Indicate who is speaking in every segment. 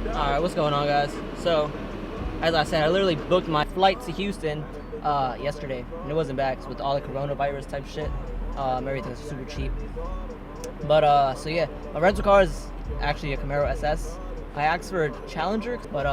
Speaker 1: Alright, what's going on, guys? So, as I said, I literally booked my flight to Houston yesterday, and it wasn't bad 'cause with all the coronavirus type shit. Everything's super cheap. But, so yeah, my rental car is actually a Camaro SS. I asked for a Challenger, but,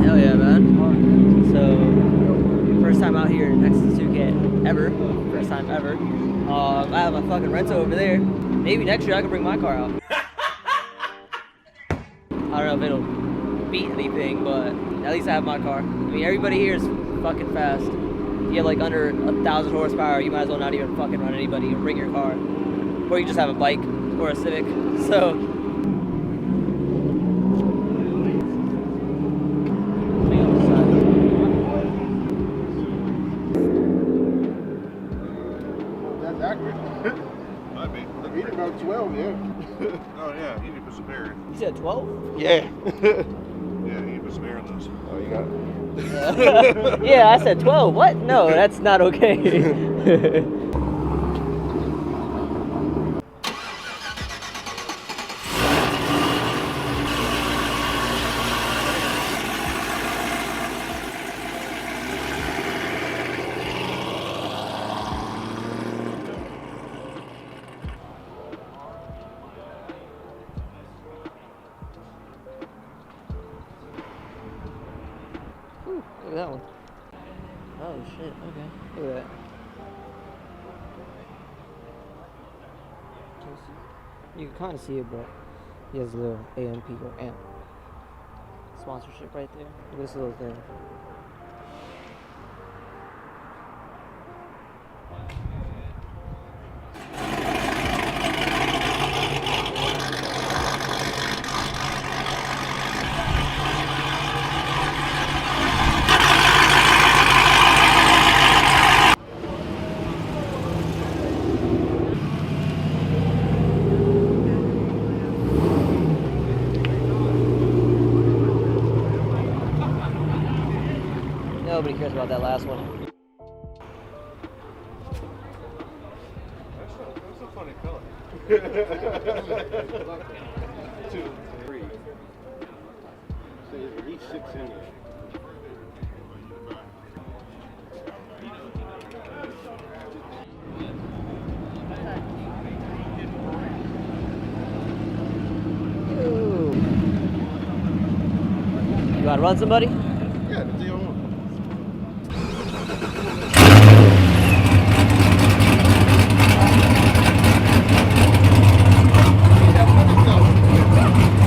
Speaker 1: hell yeah, man. So, first time out here in TX2K ever. First time ever. I have my fucking rental over there. Maybe next year I can bring my car out. I don't know if it'll beat anything, but at least I have my car. I mean, everybody here is fucking fast. If you have like under 1,000 horsepower, you might as well not even fucking run anybody and bring your car. Or you just have a bike or a Civic. So,
Speaker 2: accurate. Might be. He did about 12, yeah. Oh, yeah, he did put some air in.
Speaker 1: you said 12?
Speaker 2: Yeah. Yeah, he put some air in those. Oh, you got it?
Speaker 1: Yeah, I said 12. What? No, that's not okay. Ooh, look at that one. Oh shit, okay. Look at that. Can you see? You can kind of see it, but he has a little AMP or AMP sponsorship right there. Look at this little thing. Nobody cares about that last one.
Speaker 2: That's a funny color. 2, 3. So there's at least 6 in there.
Speaker 1: Ooh. You gotta run somebody?
Speaker 2: Yeah, the deal on.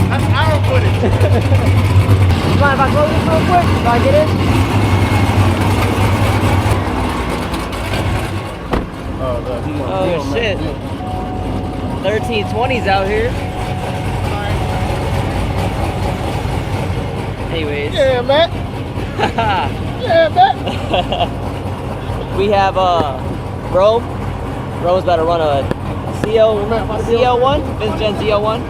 Speaker 2: That's our footage.
Speaker 1: You mind if I close this real quick? So I get in? Oh shit. 1320s out here. Anyways.
Speaker 2: Yeah, man. Yeah, man.
Speaker 1: We have Rome. Rome's about to run a CL1, Vince Gen ZL1.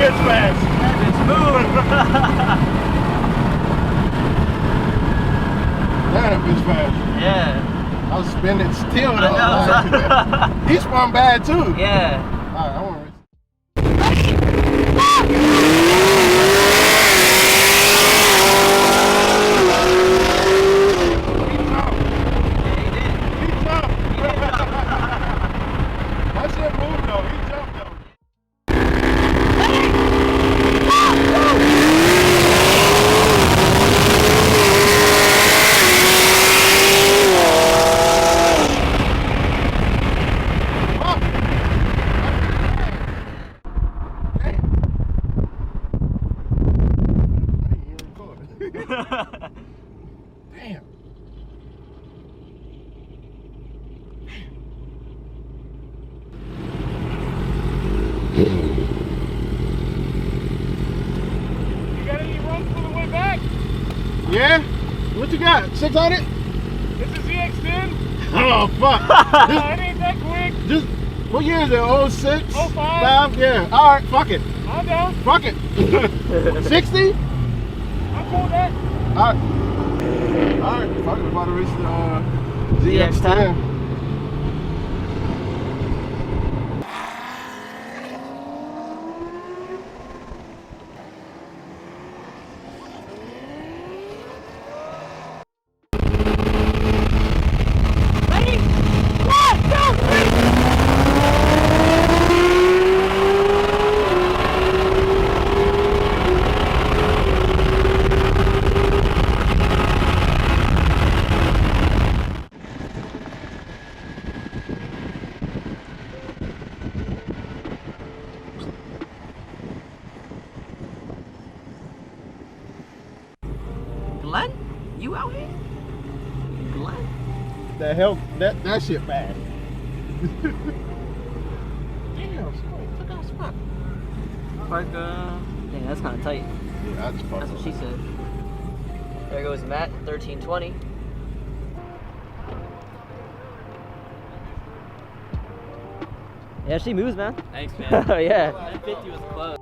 Speaker 2: bitch fast.
Speaker 1: That bitch move.
Speaker 2: That bitch fast.
Speaker 1: Yeah.
Speaker 2: I was spinning still though.
Speaker 1: I know.
Speaker 2: He spun bad too.
Speaker 1: Yeah.
Speaker 2: Alright, I want to. That shit moved though. He jumped though. Damn.
Speaker 3: You got any runs for the way back?
Speaker 2: Yeah? What you got? 600?
Speaker 3: It's a ZX10.
Speaker 2: Oh, fuck.
Speaker 3: It ain't that quick.
Speaker 2: Just, what year is it? 06?
Speaker 3: 05?
Speaker 2: 5? Yeah. Alright, fuck it.
Speaker 3: I'm down.
Speaker 2: Fuck it. 60?
Speaker 3: I'm cool with that.
Speaker 2: Alright. Alright, fuck it. About to reach the
Speaker 1: ZX10. Glenn? You out here? Glenn?
Speaker 2: The hell, that shit fast. Damn, took out spot.
Speaker 1: Park, dang, that's kind of tight.
Speaker 2: Yeah, I just
Speaker 1: That's what she said. There goes Matt, 1320. Yeah, she moves, man.
Speaker 4: Thanks, man.
Speaker 1: Yeah.
Speaker 4: That 50 was close.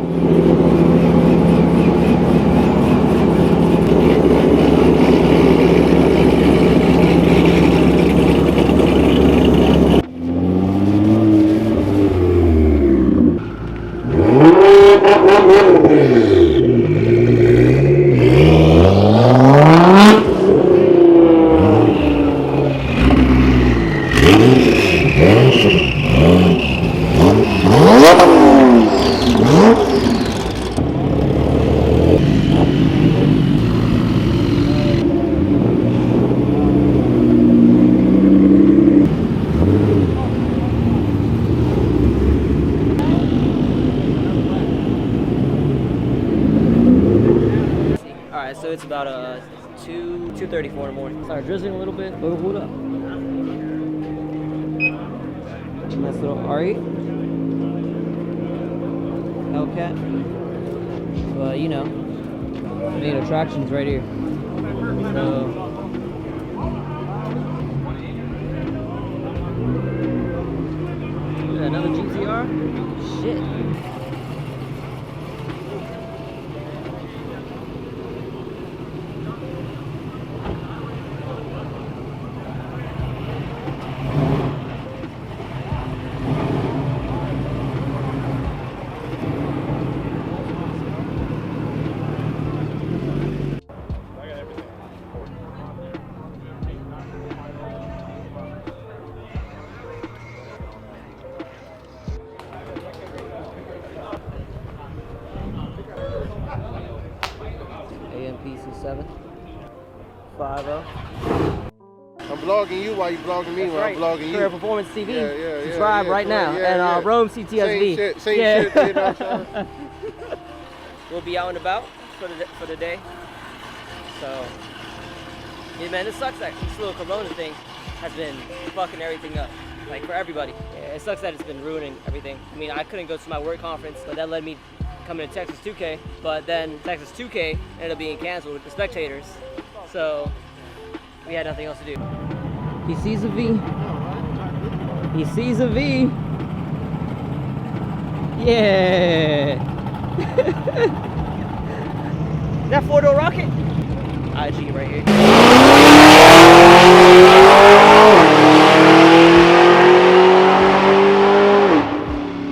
Speaker 1: Alright, so it's about 2:34 in the morning. Started drizzling a little bit, but hold up. Nice little R8. Hellcat. But you know, main attractions right here. So look at another GTR. Shit. AMPC7 50.
Speaker 2: I'm vlogging you while you vlogging me while I'm vlogging you.
Speaker 1: Career Performance TV.
Speaker 2: Yeah,
Speaker 1: Subscribe right now. And Rome CTSV.
Speaker 2: Same shit, you know what I'm saying?
Speaker 1: We'll be out and about for the day. So, yeah, man, this sucks that this little Corona thing has been fucking everything up. Like, for everybody. Yeah, it sucks that it's been ruining everything. I mean, I couldn't go to my work conference, but that led me coming to TX2K. But then TX2K ended up being canceled with the spectators. So, we had nothing else to do. He sees a V. He sees a V. Yeah. That four-door rocket? IG right here.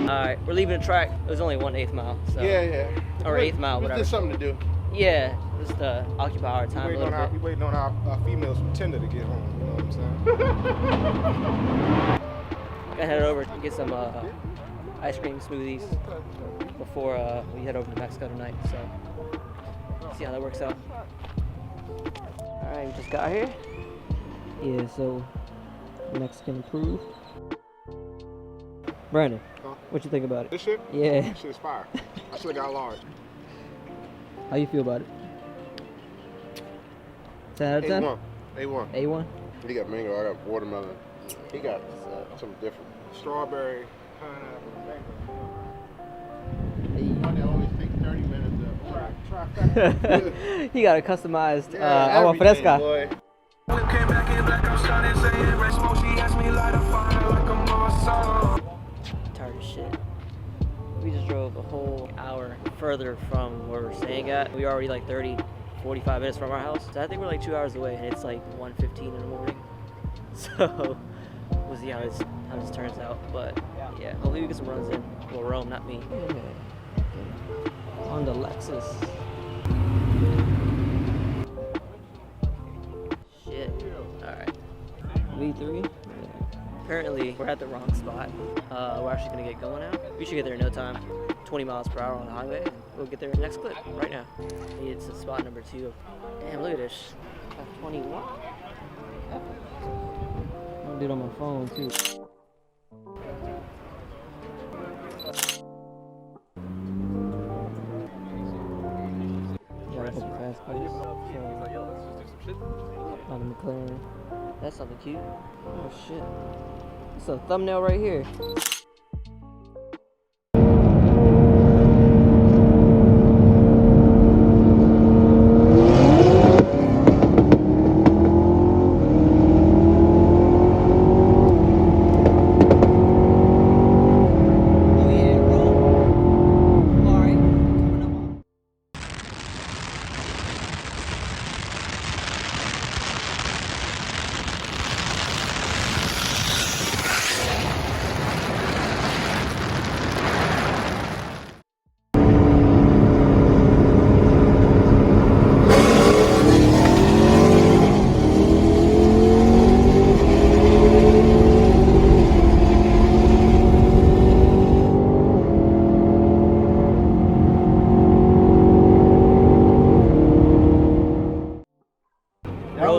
Speaker 1: Alright, we're leaving the track. It was only 1/8 mile. So.
Speaker 2: Yeah.
Speaker 1: Or 8th mile, whatever.
Speaker 2: Just something to do.
Speaker 1: Yeah, just to occupy our time a little bit.
Speaker 4: We waiting on our females from Tinder to get home, you know what I'm saying?
Speaker 1: Gotta head over and get some ice cream smoothies before we head over to Mexico tonight, so see how that works out. Alright, we just got here. Yeah, so Mexican approved. Brandon, what you think about it?
Speaker 4: This shit?
Speaker 1: Yeah.
Speaker 4: This shit's fire. I should have got large.
Speaker 1: How you feel about it? 10 out of 10?
Speaker 2: A1.
Speaker 1: A1?
Speaker 2: He got mango, I got watermelon. He got something different.
Speaker 4: Strawberry, pineapple,
Speaker 2: One that always takes 30 minutes up.
Speaker 1: He got a customized agua fresca.
Speaker 2: Boy.
Speaker 1: Tired as shit. We just drove a whole hour further from where we're staying at. We already like 30, 45 minutes from our house. So I think we're like 2 hours away and it's like 1:15 in the morning. So we'll see how this turns out. But yeah, hopefully we get some runs in. Well, Rome, not me. On the Lexus. Shit. Alright. V3. Yeah. Apparently, we're at the wrong spot. We're actually gonna get going now. We should get there in no time. 20 miles per hour on the highway. We'll get there next clip, right now. It's spot number 2. Damn, look at this. 21. I'm gonna do it on my phone, too. Got a couple fast cars. On the McLaren. That's something cute. Oh shit. It's a thumbnail right here.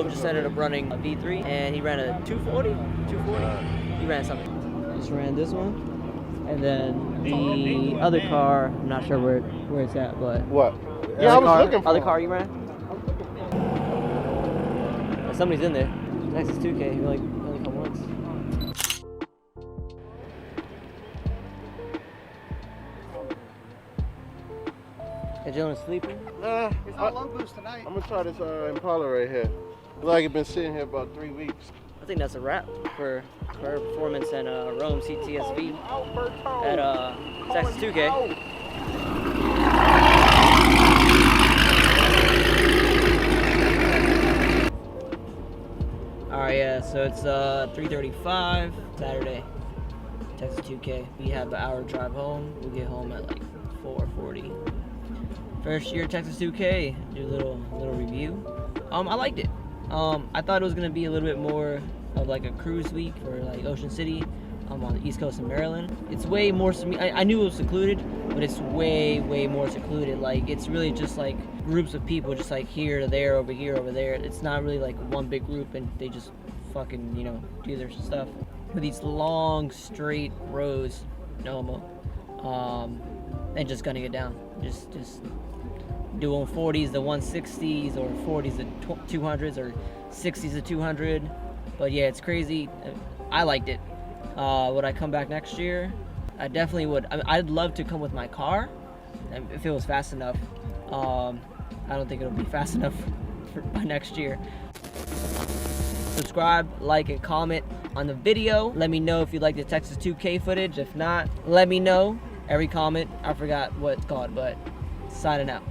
Speaker 1: Just ended up running a V3 and he ran a 240? He ran something. Just ran this one. And then the other car, I'm not sure where it's at, but
Speaker 2: What? Yeah, I was looking for
Speaker 1: other
Speaker 2: him.
Speaker 1: car you ran? Somebody's in there. TX2K, he only come once. Is Dylan sleeping?
Speaker 2: Nah,
Speaker 4: It's on low boost tonight.
Speaker 2: I'm gonna try this Impala right here. Looks like it's been sitting here about 3 weeks.
Speaker 1: I think that's a wrap for our performance and Rome CTSV at TX2K. Alright, yeah, so it's 3:35 Saturday, TX2K. We have an hour drive home. We'll get home at like 4:40. First year Texas 2K, do a little review. I liked it. I thought it was gonna be a little bit more of like a cruise week for like Ocean City, on the East Coast of Maryland. It's way more. I knew it was secluded, but it's way more secluded. Like it's really just like groups of people, just like here to there, over here, over there. It's not really like one big group, and they just fucking do their stuff. With these long straight roads, no homo, and just gunning it down. Just doing 40s to 160s or 40s to 200s or 60s to 200. But yeah, it's crazy. I liked it. Would I come back next year? I definitely would. I'd love to come with my car if it was fast enough. I don't think it'll be fast enough by next year. Subscribe, like, and comment on the video. Let me know if you like the Texas 2K footage. If not, let me know. every comment. I forgot what it's called, but signing out.